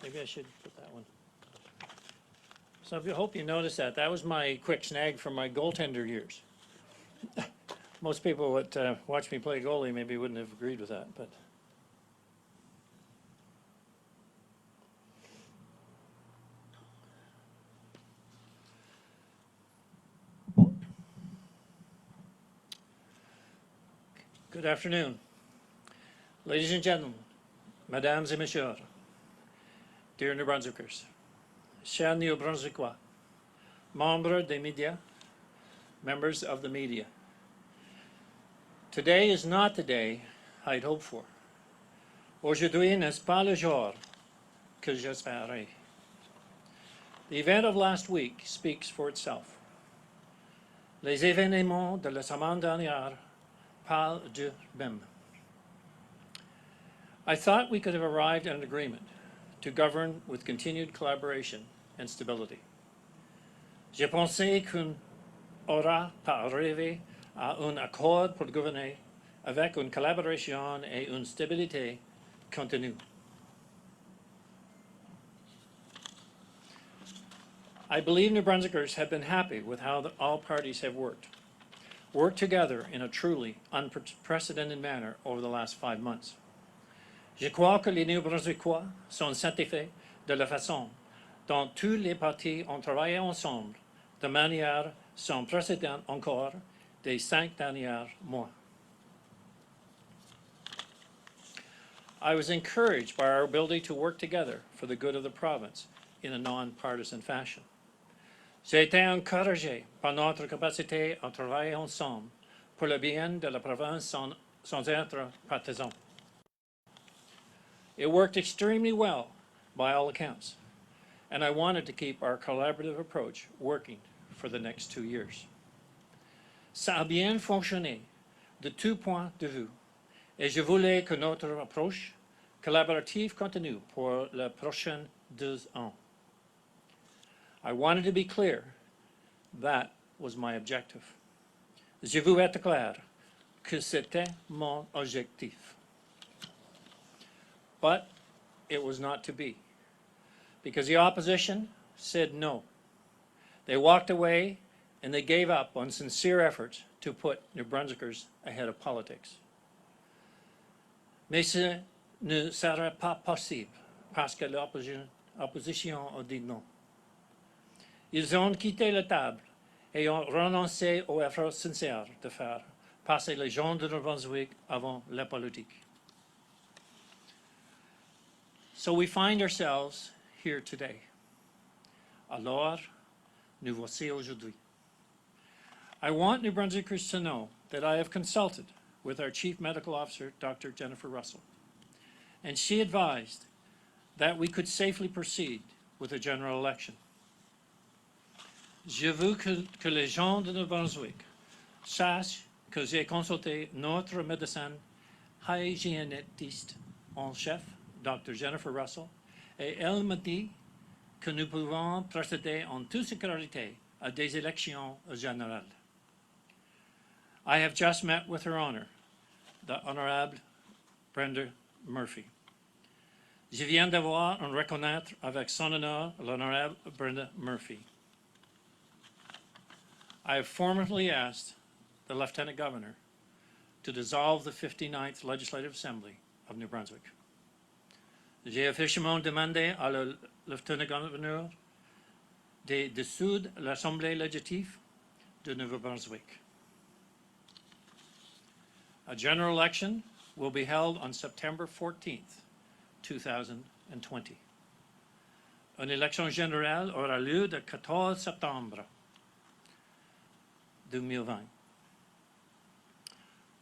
Maybe I should put that one. So I hope you noticed that. That was my quick snag from my goaltender years. Most people that watch me play goalie maybe wouldn't have agreed with that, but. Good afternoon. Ladies and gentlemen, mesdames et messieurs, dear New Brunswickers, chers New Brunswickois, membres des médias, members of the media. Today is not the day I'd hoped for. Aujourd'hui n'est pas le jour que j'espérais. The event of last week speaks for itself. Les événements de la semaine dernière parlent d'eux-mêmes. I thought we could have arrived at an agreement to govern with continued collaboration and stability. J'ai pensé qu'on aura pas arrivé à un accord pour gouverner avec une collaboration et une stabilité continue. I believe New Brunswickers have been happy with how all parties have worked together in a truly unprecedented manner over the last 5 months. Je crois que les Néo-Brunswickois sont satisfaits de la façon dont tous les partis ont travaillé ensemble de manière sans précédent encore des 5 derniers mois. I was encouraged by our ability to work together for the good of the province in a non-partisan fashion. J'ai été encouragé par notre capacité à travailler ensemble pour le bien de la province sans être partisan. It worked extremely well by all accounts, and I wanted to keep our collaborative approach working for the next 2 years. Ça a bien fonctionné de tout point de vue, et je voulais que notre approche collaborative continue pour les prochains 2 ans. I wanted to be clear. That was my objective. Je veux être clair que c'était mon objectif. But it was not to be, because the opposition said no. They walked away and they gave up on sincere efforts to put New Brunswickers ahead of politics. Mais ce ne serait pas possible parce que l'opposition a dit non. Ils ont quitté la table et ont renoncé aux efforts sincères de faire passer les gens de New Brunswick avant la politique. So we find ourselves here today. Alors, nous voici aujourd'hui. I want New Brunswickers to know that I have consulted with our Chief Medical Officer, Dr. Jennifer Russell, and she advised that we could safely proceed with a general election. Je veux que les gens de New Brunswick sachent que j'ai consulté notre médecin hygiéniste en chef, Dr. Jennifer Russell, et elle m'a dit que nous pouvons procéder en toute sécurité à des élections générales. I have just met with Her Honor, the Honorable Brenda Murphy. Je viens d'avoir un reconnaître avec son honneur l'Honorable Brenda Murphy. I have formally asked the Lieutenant-Governor to dissolve the 59th Legislative Assembly of New Brunswick. J'ai officiellement demandé à le Lieutenant-Gouverneur de dissoudre l'Assemblée législative de Nouveau-Brunswick. A general election will be held on September 14th, 2020. Une élection générale aura lieu le 14 septembre 2020.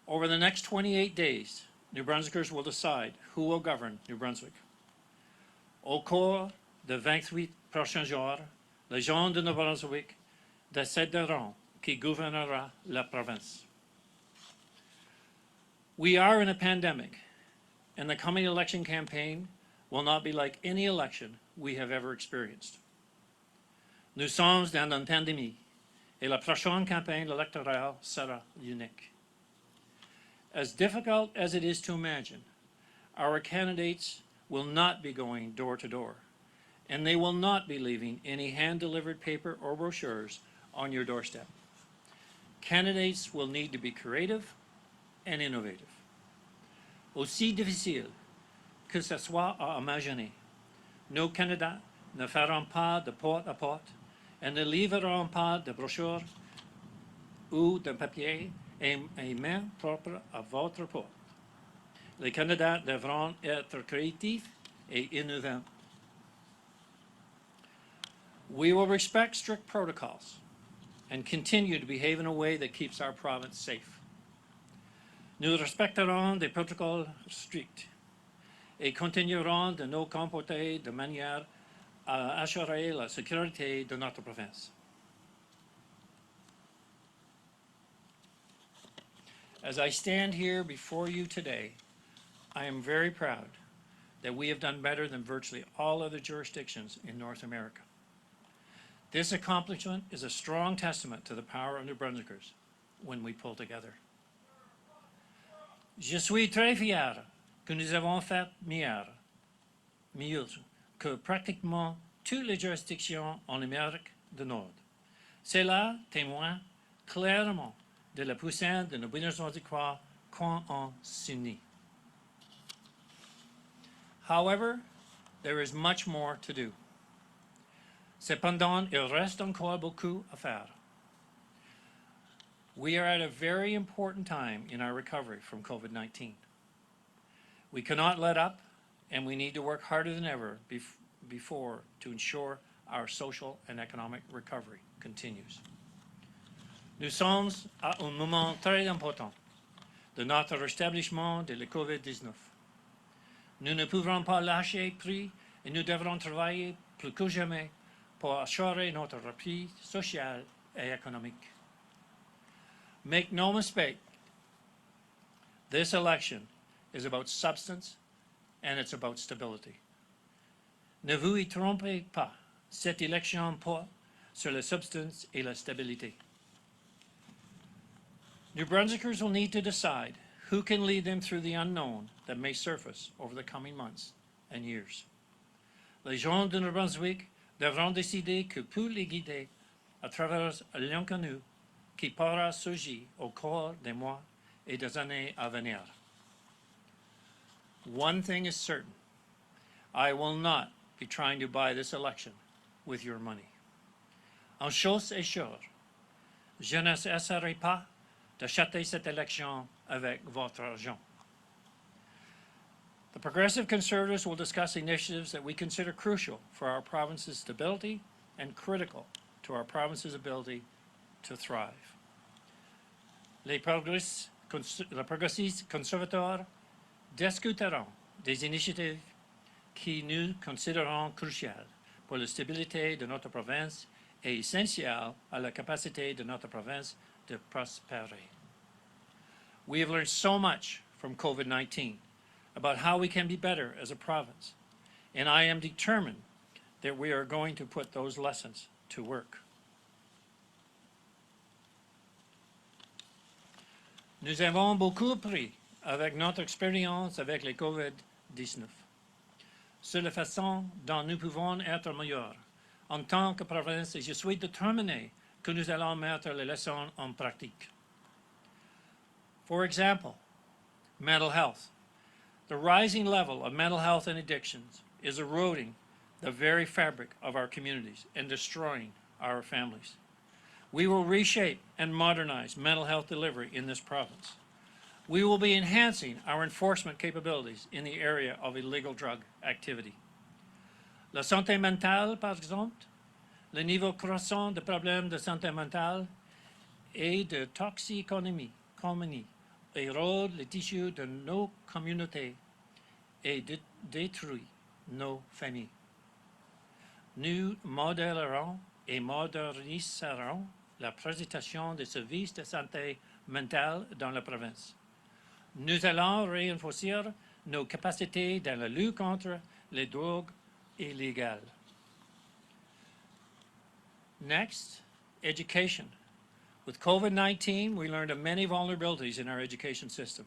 Over the next 28 days, New Brunswickers will decide who will govern New Brunswick. Au cours des 28 prochains jours, les gens de New Brunswick décideront qui gouvernera la province. We are in a pandemic, and the coming election campaign will not be like any election we have ever experienced. Nous sommes dans une pandémie, et la prochaine campagne électorale sera unique. As difficult as it is to imagine, our candidates will not be going door to door and they will not be leaving any hand-delivered paper or brochures on your doorstep. Candidates will need to be creative and innovative. Aussi difficile que ce soit à imaginer, nos candidats ne feront pas de porte-à-porte et ne livreront pas de brochures ou de papier et main propre à votre porte. Les candidats devront être créatifs et innovants. We will respect strict protocols and continue to behave in a way that keeps our province safe. Nous respecterons des protocoles stricts et continuerons de nous comporter de manière à assurer la sécurité de notre province. As I stand here before you today, I am very proud that we have done better than virtually all other jurisdictions in North America. This accomplishment is a strong testament to the power of New Brunswickers when we pull together. Je suis très fier que nous avons fait mieux que pratiquement toutes les juridictions en Amérique du Nord. Cela témoigne clairement de la puissance de nos besoins quand on s'unit. However, there is much more to do. Cependant, il reste encore beaucoup à faire. We are at a very important time in our recovery from COVID-19. We cannot let up, and we need to work harder than ever before to ensure our social and economic recovery continues. Nous sommes à un moment très important de notre rétablissement de la COVID-19. Nous ne pouvons pas lâcher prise et nous devrons travailler plus que jamais pour assurer notre reprise sociale et économique. Make no mistake, this election is about substance and it's about stability. Ne vous y trompez pas, cette élection porte sur la substance et la stabilité. New Brunswickers will need to decide who can lead them through the unknown that may surface over the coming months and years. Les gens de New Brunswick devront décider que pour les guider à travers l'inconnu qui pourra surgir au cours des mois et des années à venir. One thing is certain, I will not be trying to buy this election with your money. Une chose est sûre, je ne cesserai pas d'acheter cette élection avec votre argent. The Progressive Conservatives will discuss initiatives that we consider crucial for our province's stability and critical to our province's ability to thrive. Les progressistes conservateurs discuteront des initiatives qui nous considérons cruciales pour la stabilité de notre province et essentielles à la capacité de notre province de prospérer. We have learned so much from COVID-19 about how we can be better as a province, and I am determined that we are going to put those lessons to work. Nous avons beaucoup appris avec notre expérience avec le COVID-19 sur la façon dont nous pouvons être meilleurs en tant que province, et je suis déterminé que nous allons mettre les leçons en pratique. For example, mental health. The rising level of mental health and addictions is eroding the very fabric of our communities and destroying our families. We will reshape and modernize mental health delivery in this province. We will be enhancing our enforcement capabilities in the area of illegal drug activity. La santé mentale, par exemple, le niveau croissant de problèmes de santé mentale et de toxicomanie érode les tissus de nos communautés et détruit nos familles. Nous modélerons et moderniserons la présentation des services de santé mentale dans la province. Nous allons renforcer nos capacités dans la lutte contre les drogues illégales. Next, education. With COVID-19, we learned of many vulnerabilities in our education system,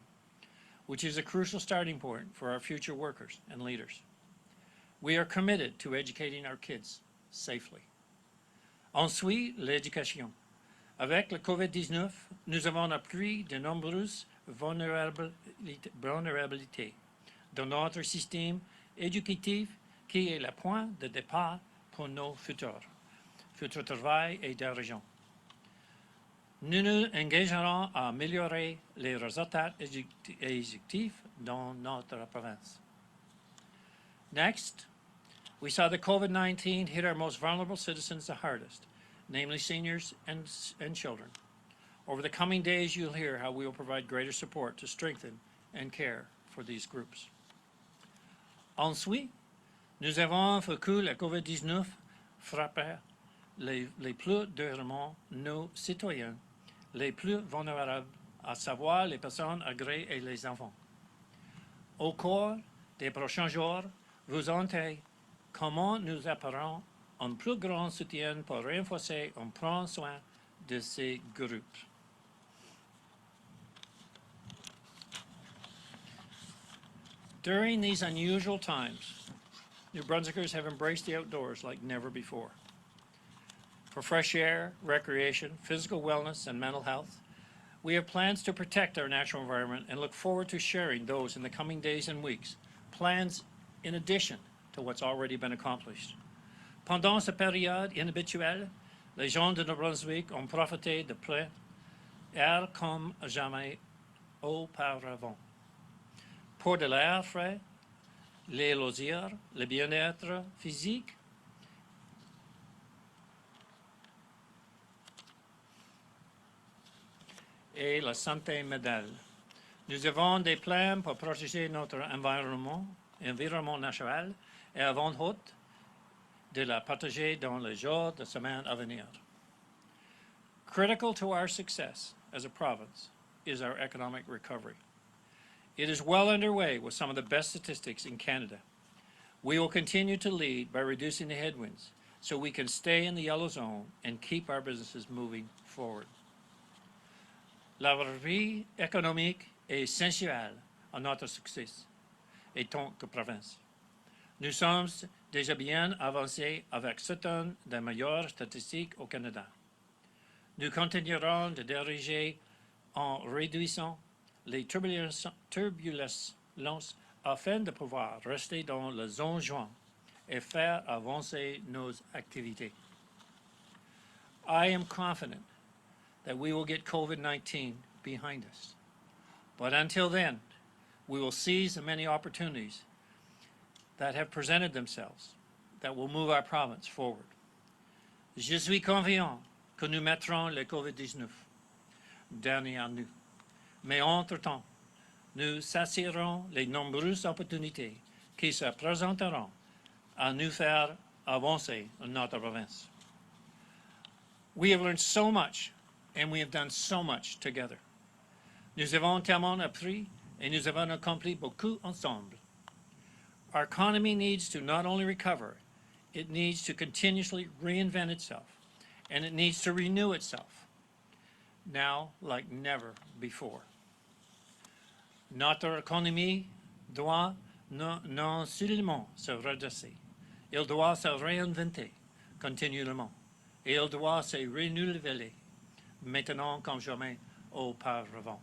which is a crucial starting point for our future workers and leaders. We are committed to educating our kids safely. Ensuite, l'éducation. Avec le COVID-19, nous avons appris de nombreuses vulnérabilités dans notre système éducatif qui est le point de départ pour nos futurs travail et d'argent. Nous nous engagerons à améliorer les résultats éducatifs dans notre province. Next, we saw the COVID-19 hit our most vulnerable citizens the hardest, namely seniors and children. Over the coming days, you'll hear how we will provide greater support to strengthen and care for these groups. Ensuite, nous avons vu que la COVID-19 frappait les plus durement nos citoyens, les plus vulnérables, à savoir les personnes âgées et les enfants. Au cours des prochains jours, vous entendrez comment nous apporterons un plus grand soutien pour renforcer et prendre soin de ces groupes. During these unusual times, New Brunswickers have embraced the outdoors like never before. For fresh air, recreation, physical wellness, and mental health, we have plans to protect our natural environment and look forward to sharing those in the coming days and weeks, plans in addition to what's already been accomplished. Pendant cette période inhabituelle, les gens de New Brunswick ont profité de plein air comme jamais auparavant. Pour de l'air frais, les loisirs, le bien-être physique, et la santé mentale. Nous avons des plans pour protéger notre environnement naturel et avons hâte de la partager dans les jours de semaine à venir. Critical to our success as a province is our economic recovery. It is well underway with some of the best statistics in Canada. We will continue to lead by reducing the headwinds so we can stay in the yellow zone and keep our businesses moving forward. La vie économique est essentielle à notre succès en tant que province. Nous sommes déjà bien avancés avec certaines des meilleures statistiques au Canada. Nous continuerons de diriger en réduisant les turbulences afin de pouvoir rester dans la zone jointe et faire avancer nos activités. I am confident that we will get COVID-19 behind us. But until then, we will seize the many opportunities that have presented themselves that will move our province forward. Je suis confiant que nous mettrons le COVID-19 derrière nous. Mais entre-temps, nous saisirons les nombreuses opportunités qui se présenteront à nous faire avancer notre province. We have learned so much, and we have done so much together. Nous avons tellement appris, et nous avons accompli beaucoup ensemble. Our economy needs to not only recover, it needs to continuously reinvent itself, and it needs to renew itself, now like never before. Notre économie doit non seulement se redresser, il doit se réinventer continuellement, et il doit se renouveler maintenant comme jamais auparavant.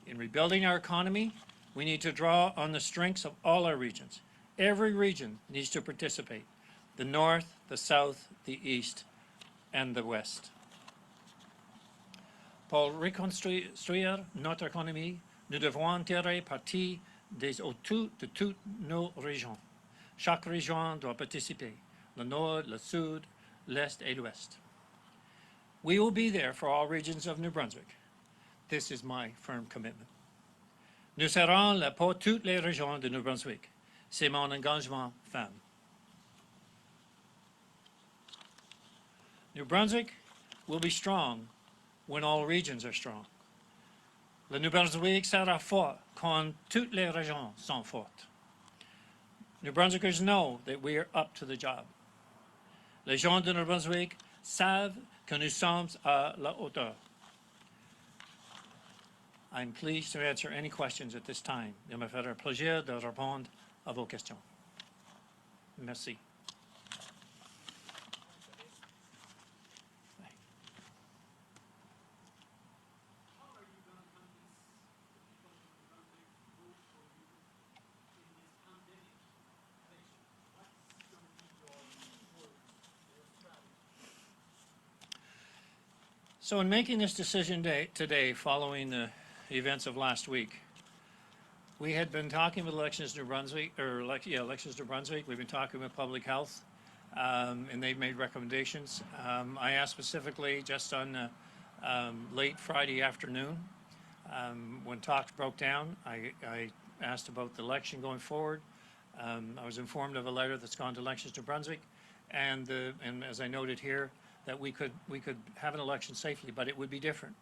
In rebuilding our economy, we need to draw on the strengths of all our regions. Every region needs to participate, the North, the South, the East, and the West. Pour reconstruire notre économie, nous devons tirer parti des atouts de toutes nos régions. Chaque région doit participer, le Nord, le Sud, l'Est et l'Ouest. We will be there for all regions of New Brunswick. This is my firm commitment. Nous serons là pour toutes les régions de New Brunswick. C'est mon engagement ferme. New Brunswick will be strong when all regions are strong. Le New Brunswick sera fort quand toutes les régions sont fortes. New Brunswickers know that we are up to the job. Les gens de New Brunswick savent que nous sommes à la hauteur. I'm pleased to answer any questions at this time. Il me fera plaisir de répondre à vos questions. Merci. So in making this decision today, following the events of last week, we had been talking with Elections New Brunswick, Elections New Brunswick. We've been talking with Public Health, and they've made recommendations. I asked specifically just on late Friday afternoon, when talks broke down, I asked about the election going forward. I was informed of a letter that's gone to Elections New Brunswick, and as I noted here, that we could have an election safely, but it would be different.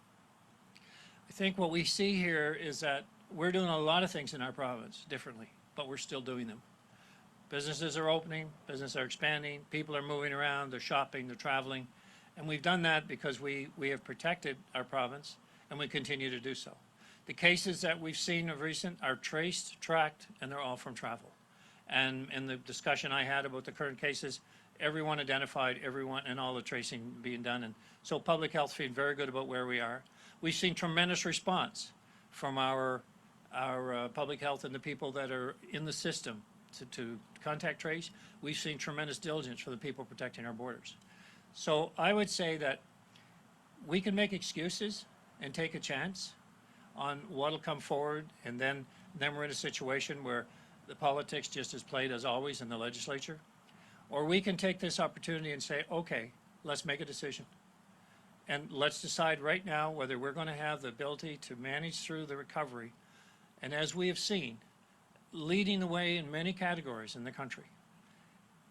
I think what we see here is that we're doing a lot of things in our province differently, but we're still doing them. Businesses are opening, businesses are expanding, people are moving around, they're shopping, they're traveling, and we've done that because we have protected our province, and we continue to do so. The cases that we've seen of recent are traced, tracked, and they're all from travel. And in the discussion I had about the current cases, everyone identified, everyone, and all the tracing being done. And so public health feeling very good about where we are. We've seen tremendous response from our public health and the people that are in the system to contact trace. We've seen tremendous diligence for the people protecting our borders. So I would say that we can make excuses and take a chance on what'll come forward, and then we're in a situation where the politics just is played as always in the legislature. Or we can take this opportunity and say, okay, let's make a decision. And let's decide right now whether we're going to have the ability to manage through the recovery. And as we have seen, leading the way in many categories in the country.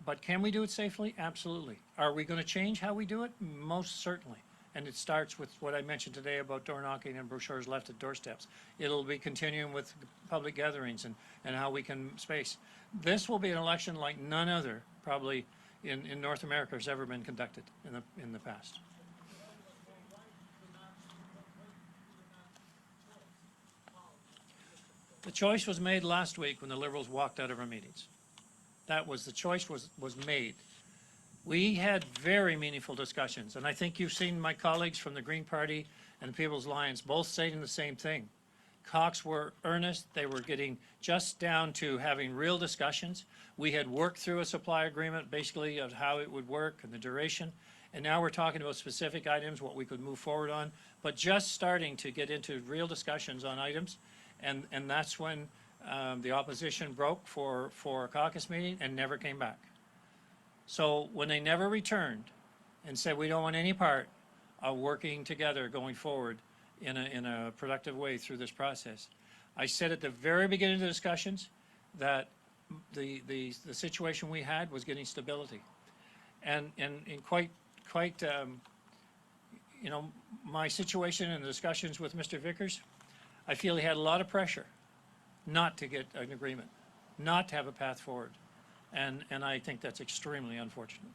But can we do it safely? Absolutely. Are we going to change how we do it? Most certainly. And it starts with what I mentioned today about door knocking and brochures left at doorsteps. It'll be continuing with public gatherings and how we can space. This will be an election like none other probably in North America has ever been conducted in the past. The choice was made last week when the Liberals walked out of our meetings. That was the choice was made. We had very meaningful discussions, and I think you've seen my colleagues from the Green Party and People's Alliance both saying the same thing. Cox were earnest. They were getting just down to having real discussions. We had worked through a supply agreement basically of how it would work and the duration, and now we're talking about specific items, what we could move forward on, but just starting to get into real discussions on items, and that's when the opposition broke for a caucus meeting and never came back. So when they never returned and said we don't want any part of working together going forward in a productive way through this process, I said at the very beginning of the discussions that the situation we had was getting stability, and quite you know, my situation and the discussions with Mr. Vickers, I feel he had a lot of pressure not to get an agreement, not to have a path forward. And I think that's extremely unfortunate.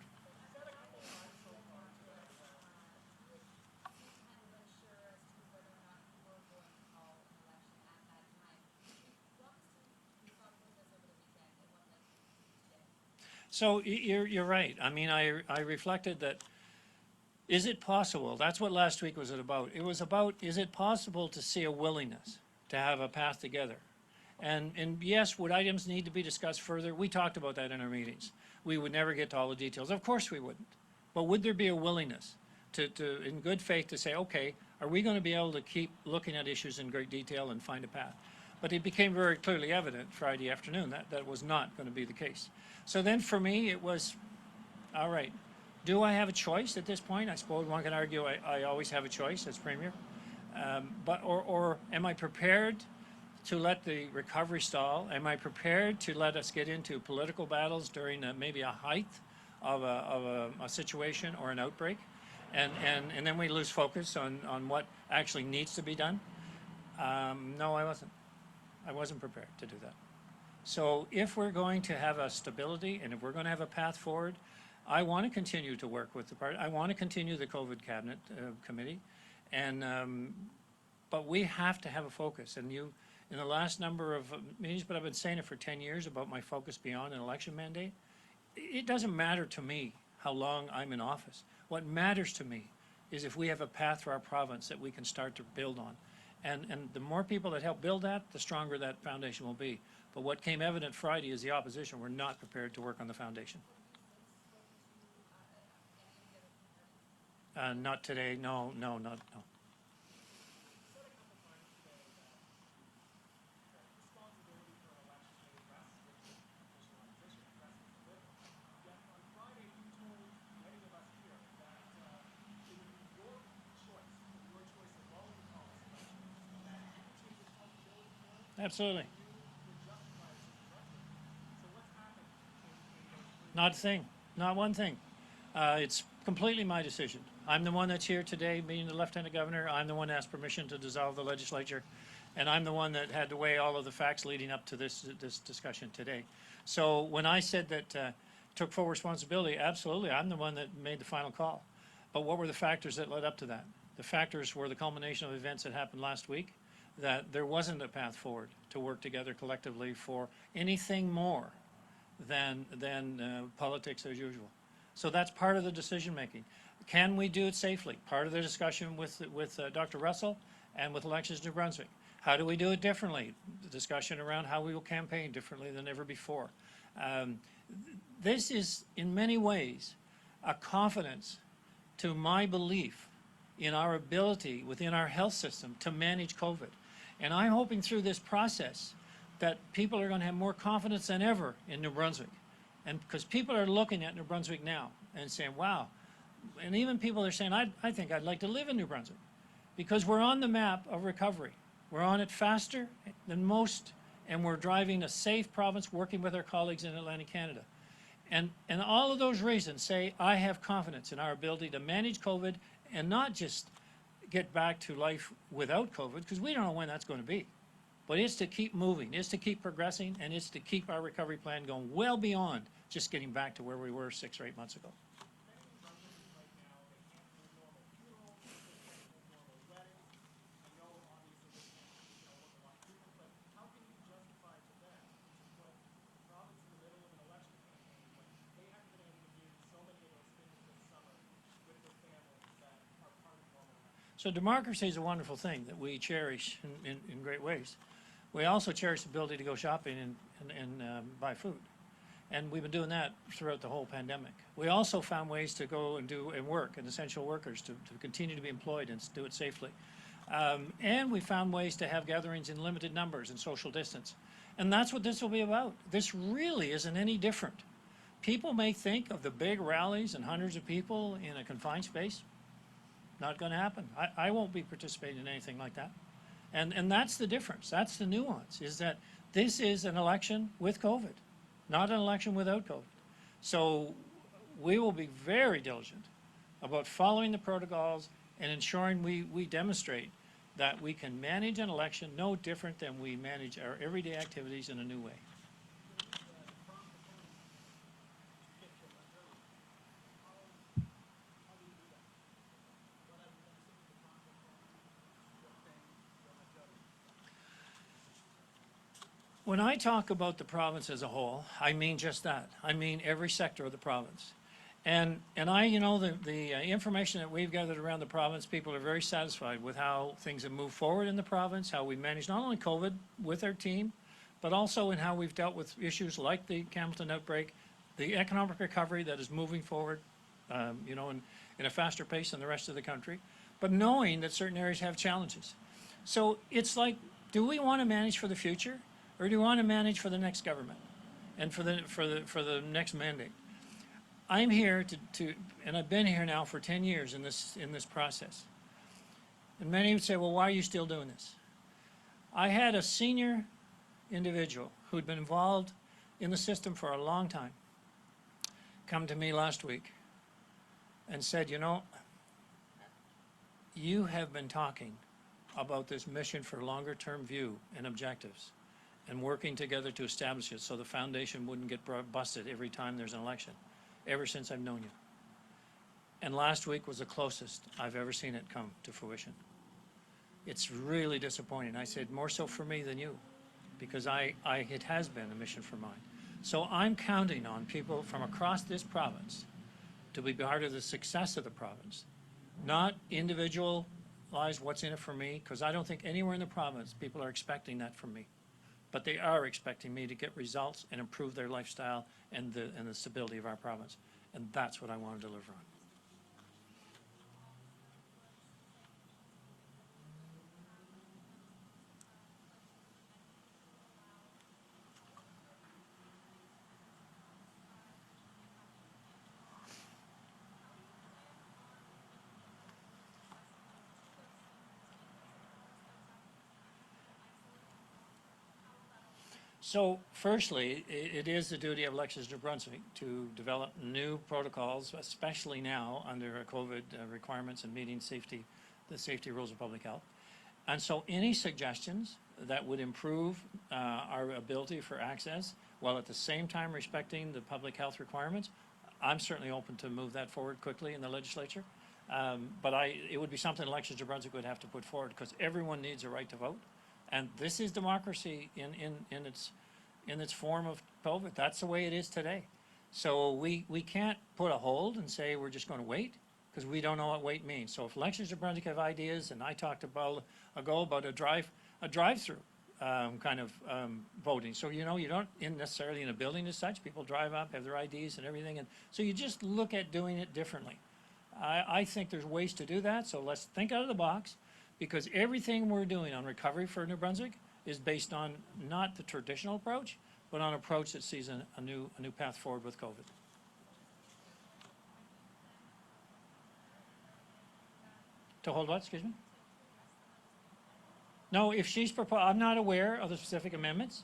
So you're right. I mean, I reflected that, is it possible? That's what last week was about. It was about, is it possible to see a willingness to have a path together? And yes, would items need to be discussed further? We talked about that in our meetings. We would never get to all the details. Of course we wouldn't. But would there be a willingness to in good faith, to say, okay, are we going to be able to keep looking at issues in great detail and find a path? But it became very clearly evident Friday afternoon that that was not going to be the case. So then for me, it was, all right, do I have a choice at this point? I suppose one can argue I always have a choice as Premier. Or am I prepared to let the recovery stall? Am I prepared to let us get into political battles during maybe a height of a situation or an outbreak? And then we lose focus on what actually needs to be done? No, I wasn't. I wasn't prepared to do that. So if we're going to have a stability and if we're going to have a path forward, I want to continue to work with the party. I want to continue the COVID cabinet committee. But we have to have a focus. And you, in the last number of meetings, but I've been saying it for 10 years about my focus beyond an election mandate, it doesn't matter to me how long I'm in office. What matters to me is if we have a path for our province that we can start to build on. And the more people that help build that, the stronger that foundation will be. But what came evident Friday is the opposition were not prepared to work on the foundation. Not today, no. Absolutely. Not a thing, not one thing. It's completely my decision. I'm the one that's here today, being the Lieutenant-Governor. I'm the one that asked permission to dissolve the legislature, and I'm the one that had to weigh all of the facts leading up to this discussion today. So when I said that took full responsibility, absolutely, I'm the one that made the final call. But what were the factors that led up to that? The factors were the culmination of events that happened last week, that there wasn't a path forward to work together collectively for anything more than politics as usual. So that's part of the decision making. Can we do it safely? Part of the discussion with Dr. Russell and with Elections New Brunswick. How do we do it differently? The discussion around how we will campaign differently than ever before. This is in many ways a confidence to my belief in our ability within our health system to manage COVID. And I'm hoping through this process that people are going to have more confidence than ever in New Brunswick. And because people are looking at New Brunswick now and saying, wow, and even people are saying, I think I'd like to live in New Brunswick, because we're on the map of recovery. We're on it faster than most, and we're driving a safe province working with our colleagues in Atlantic Canada. And all of those reasons say I have confidence in our ability to manage COVID and not just get back to life without COVID, because we don't know when that's going to be. But it's to keep moving, it's to keep progressing, and it's to keep our recovery plan going well beyond just getting back to where we were 6 or 8 months ago. So democracy is a wonderful thing that we cherish in great ways. We also cherish the ability to go shopping and buy food. And we've been doing that throughout the whole pandemic. We also found ways to go and do and work, and essential workers to continue to be employed and do it safely. And we found ways to have gatherings in limited numbers and social distance. And that's what this will be about. This really isn't any different. People may think of the big rallies and hundreds of people in a confined space. Not going to happen. I won't be participating in anything like that. And that's the difference. That's the nuance, is that this is an election with COVID, not an election without COVID. So we will be very diligent about following the protocols and ensuring we demonstrate that we can manage an election no different than we manage our everyday activities in a new way. When I talk about the province as a whole, I mean just that. I mean every sector of the province. And the information that we've gathered around the province, people are very satisfied with how things have moved forward in the province, how we managed not only COVID with our team, but also in how we've dealt with issues like the Campbellton outbreak, the economic recovery that is moving forward, in a faster pace than the rest of the country, but knowing that certain areas have challenges. So it's like, do we want to manage for the future? Or do you want to manage for the next government and for the next mandate? I'm here and I've been here now for 10 years in this process. And many would say, well, why are you still doing this? I had a senior individual who'd been involved in the system for a long time come to me last week and said, you have been talking about this mission for longer term view and objectives, and working together to establish it so the foundation wouldn't get busted every time there's an election, ever since I've known you. And last week was the closest I've ever seen it come to fruition. It's really disappointing. I said, more so for me than you, because it has been a mission for mine. So I'm counting on people from across this province to be part of the success of the province, not individualize what's in it for me, because I don't think anywhere in the province people are expecting that from me. But they are expecting me to get results and improve their lifestyle and the stability of our province. And that's what I want to deliver on. So firstly, it is the duty of elections New Brunswick to develop new protocols, especially now under COVID requirements and meeting the safety rules of public health. And so any suggestions that would improve our ability for access while at the same time respecting the public health requirements, I'm certainly open to move that forward quickly in the legislature. But it would be something elections New Brunswick would have to put forward, because everyone needs a right to vote. And this is democracy in its form of COVID. That's the way it is today. So we can't put a hold and say we're just going to wait, because we don't know what wait means. So if elections New Brunswick have ideas, and I talked about a drive-through kind of voting. So you don't necessarily in a building as such. People drive up, have their IDs and everything, and so you just look at doing it differently. I think there's ways to do that. So let's think out of the box, because everything we're doing on recovery for New Brunswick is based on not the traditional approach, but on an approach that sees a new path forward with COVID. To hold what, excuse me? No, if she's I'm not aware of the specific amendments.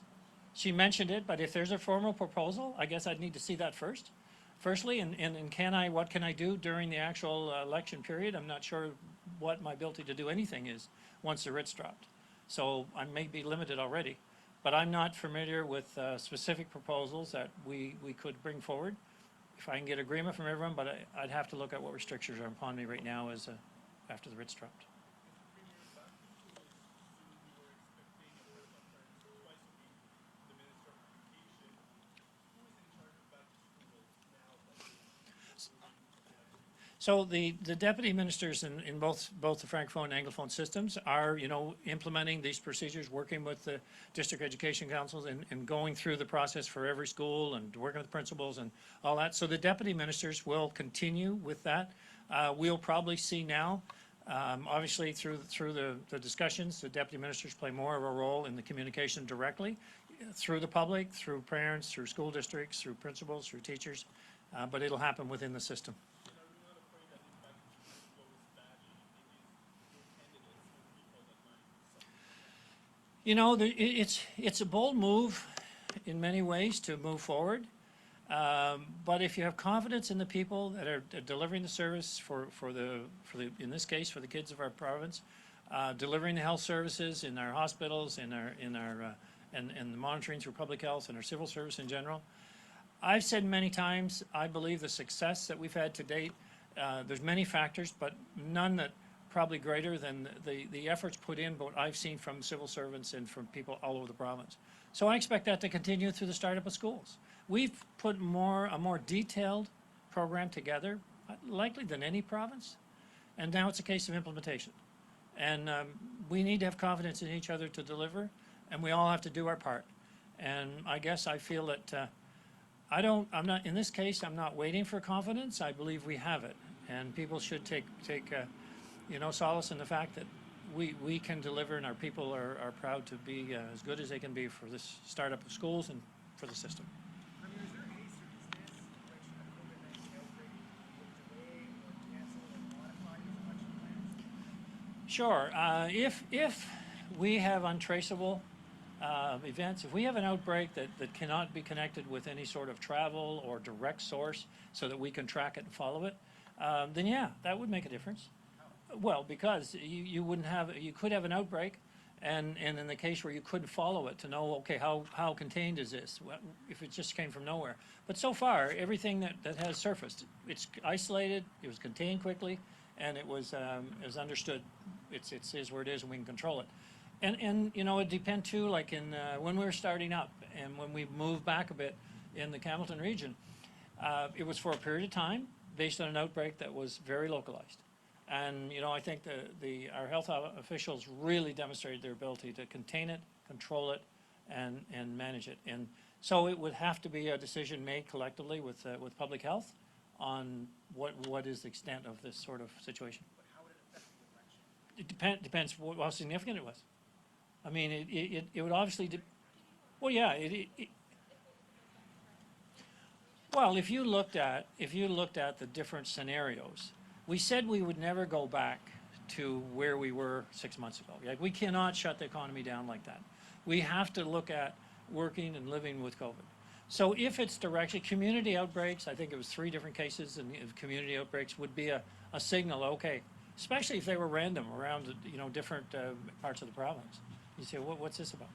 She mentioned it, but if there's a formal proposal, I guess I'd need to see that firstly, and what can I do during the actual election period? I'm not sure what my ability to do anything is once the writ's dropped. So I may be limited already, but I'm not familiar with specific proposals that we could bring forward. If I can get agreement from everyone, but I'd have to look at what restrictions are upon me right now after the writ's dropped. So the deputy ministers in both the Francophone and Anglophone systems are, implementing these procedures, working with the district education councils and going through the process for every school and working with principals and all that. So the deputy ministers will continue with that. We'll probably see now, obviously through the discussions, the deputy ministers play more of a role in the communication directly through the public, through parents, through school districts, through principals, through teachers, but it'll happen within the system. It's a bold move in many ways to move forward, but if you have confidence in the people that are delivering the service for in this case for the kids of our province, delivering the health services in our hospitals, and the monitoring through public health and our civil service in general, I've said many times I believe the success that we've had to date. There's many factors, but none that probably greater than the efforts put in, what I've seen from civil servants and from people all over the province. So I expect that to continue through the startup of schools. We've put a more detailed program together, likely than any province, and now it's a case of implementation. And we need to have confidence in each other to deliver, and we all have to do our part. And I guess I feel that I'm not in this case. I'm not waiting for confidence. I believe we have it, and people should take solace in the fact that we can deliver, and our people are proud to be as good as they can be for this startup of schools and for the system. I mean, is there any circumstance in which a COVID-19 outbreak will delay or cancel or modify these election plans? Sure. If we have untraceable events, if we have an outbreak that cannot be connected with any sort of travel or direct source so that we can track it and follow it, then yeah, that would make a difference. Well, because you could have an outbreak, and in the case where you couldn't follow it to know, okay, how contained is this, if it just came from nowhere. But so far, everything that has surfaced, it's isolated, it was contained quickly, and it was understood. It is where it is, and we can control it. And it depends too, like when we were starting up, and when we moved back a bit, in the Hamilton region. It was for a period of time based on an outbreak that was very localized. And, you know, I think our health officials really demonstrated their ability to contain it, control it, and manage it. And so it would have to be a decision made collectively with public health on what is the extent of this sort of situation. But how would it affect the election? It depends how significant it was. I mean, it would obviously, well, yeah, well, if you looked at the different scenarios, we said we would never go back to where we were 6 months ago. Like, we cannot shut the economy down like that. We have to look at working and living with COVID. So if it's direction, community outbreaks, I think it was 3 different cases, and if community outbreaks would be a signal, okay, especially if they were random around, you know, different parts of the province. You say, what's this about?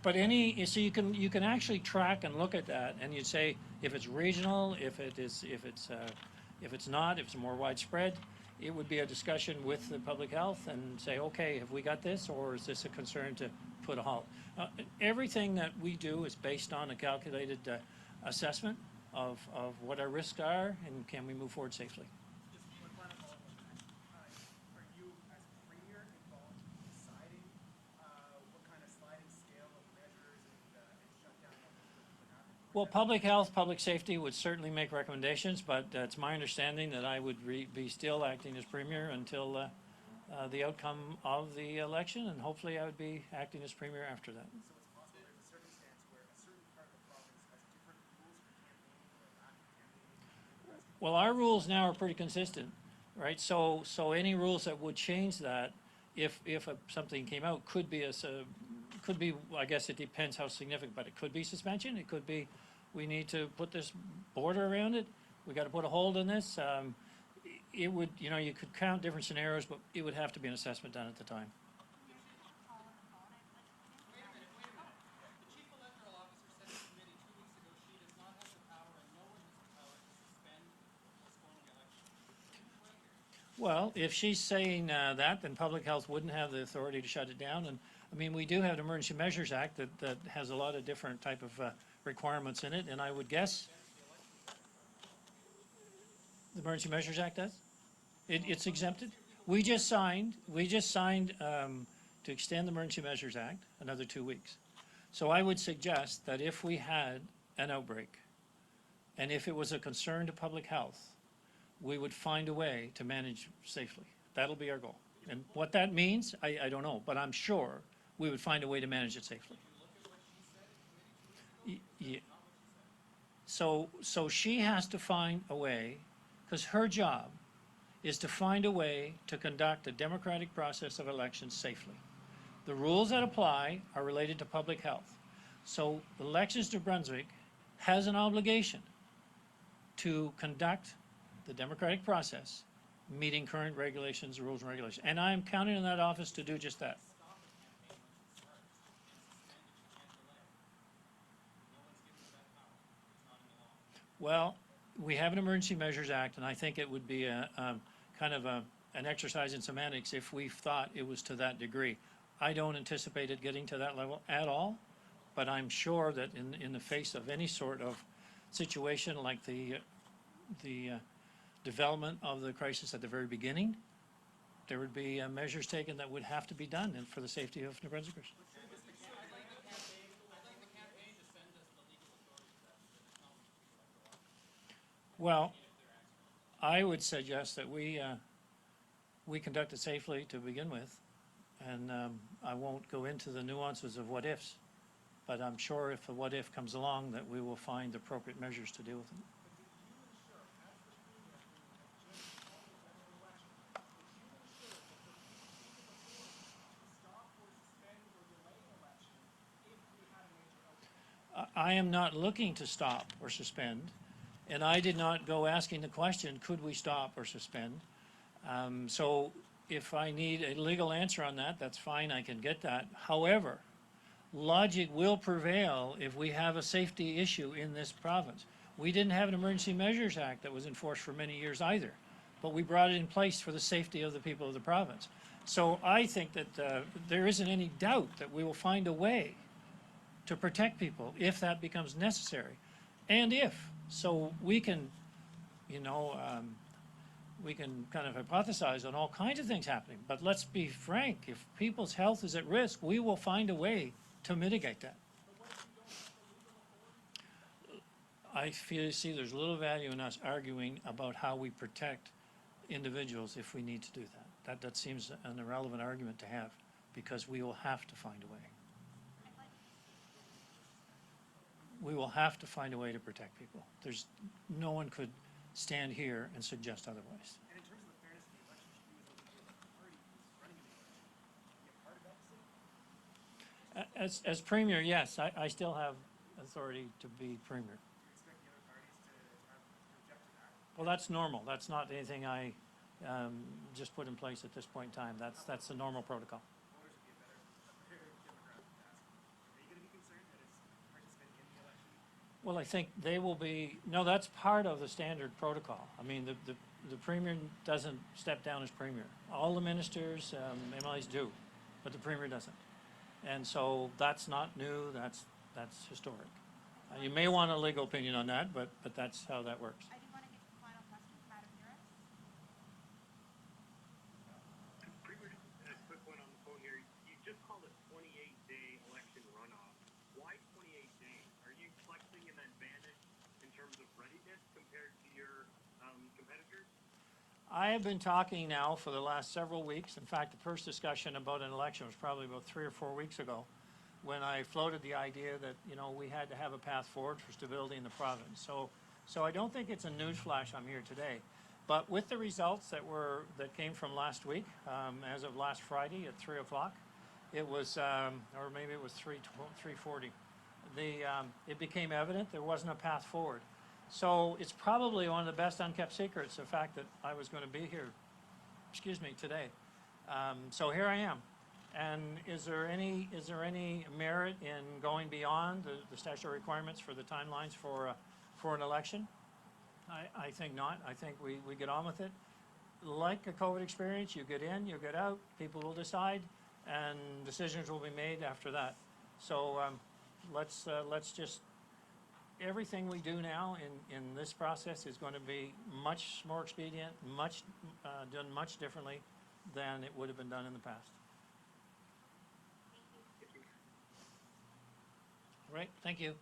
But so you can actually track and look at that, and you say if it's regional, if it's not, if it's more widespread, it would be a discussion with the public health and say, okay, have we got this, or is this a concern to put a halt? Everything that we do is based on a calculated assessment of what our risks are and can we move forward safely. Just one final follow-up on that. Are you, as Premier, involved in deciding what kind of sliding scale of measures and shutdown would happen? Well, public health, public safety would certainly make recommendations, but it's my understanding that I would be still acting as Premier until the outcome of the election, and hopefully I would be acting as Premier after that. So it's possible there's a circumstance where a certain part of the province has different rules for campaigning or lack of campaigning? Well, our rules now are pretty consistent, right? So any rules that would change that, if something came out, could be, I guess it depends how significant, but it could be suspension. It could be, we need to put this border around it. We got to put a hold on this. It would, you know, you could count different scenarios, but it would have to be an assessment done at the time. Wait a minute. The Chief Electoral Officer said to the committee 2 weeks ago she does not have the power and no one has the power to suspend or postpone the election. Well, if she's saying that, then public health wouldn't have the authority to shut it down. And I mean, we do have an Emergency Measures Act that has a lot of different type of requirements in it, and I would guess the Emergency Measures Act does. It's exempted. We just signed to extend the Emergency Measures Act another 2 weeks. So I would suggest that if we had an outbreak, and if it was a concern to public health, we would find a way to manage safely. That'll be our goal. And what that means, I don't know, but I'm sure we would find a way to manage it safely. Yeah. So she has to find a way, because her job is to find a way to conduct a democratic process of elections safely. The rules that apply are related to public health. So Elections New Brunswick has an obligation to conduct the democratic process, meeting current regulations, rules and regulations. And I'm counting on that office to do just that. Well, we have an Emergency Measures Act, and I think it would be a kind of an exercise in semantics if we thought it was to that degree. I don't anticipate it getting to that level at all, but I'm sure that in the face of any sort of situation like the development of the crisis at the very beginning, there would be measures taken that would have to be done and for the safety of New Brunswickers. Well, I would suggest that we conduct it safely to begin with, and I won't go into the nuances of what ifs, but I'm sure if a what if comes along that we will find appropriate measures to deal with it. I am not looking to stop or suspend, and I did not go asking the question, could we stop or suspend? So if I need a legal answer on that, that's fine, I can get that. However, logic will prevail if we have a safety issue in this province. We didn't have an Emergency Measures Act that was enforced for many years either, but we brought it in place for the safety of the people of the province. So I think that there isn't any doubt that we will find a way to protect people if that becomes necessary. And so we can, we can kind of hypothesize on all kinds of things happening. But let's be frank, if people's health is at risk, we will find a way to mitigate that. I see there's little value in us arguing about how we protect individuals if we need to do that. That seems an irrelevant argument to have, because we will have to find a way. We will have to find a way to protect people. No one could stand here and suggest otherwise. And in terms of the fairness of the election, should we be able to give a party who's running in the election be a part of that decision? As Premier, yes, I still have authority to be Premier. Do you expect the other parties to object to that? Well, that's normal. That's not anything I just put in place at this point in time. That's the normal protocol. Voters would be a better demographic to ask. Are you going to be concerned that it's participating in the election? Well, I think they will be, no, that's part of the standard protocol. I mean, the Premier doesn't step down as Premier. All the ministers, MLAs do, but the Premier doesn't. And so that's not new, that's historic. You may want a legal opinion on that, but that's how that works. I do want to get to the final question from Madam Harris. Premier, a quick one on the phone here. You just called a 28-day election runoff. Why 28 days? Are you flexing an advantage in terms of readiness compared to your competitors? I have been talking now for the last several weeks. In fact, the first discussion about an election was probably about 3 or 4 weeks ago, when I floated the idea that, we had to have a path forward for stability in the province. So I don't think it's a newsflash I'm here today. But with the results that came from last week, as of last Friday at 3 o'clock, it was, or maybe it was 3:40, it became evident there wasn't a path forward. So it's probably one of the best unkept secrets, the fact that I was going to be here, today. So here I am. And is there any merit in going beyond the statutory requirements for the timelines for an election? I think not. I think we get on with it. Like a COVID experience, you get in, you get out, people will decide, and decisions will be made after that. So let's just, everything we do now in this process is going to be much more expedient, done much differently than it would have been done in the past. All right, thank you.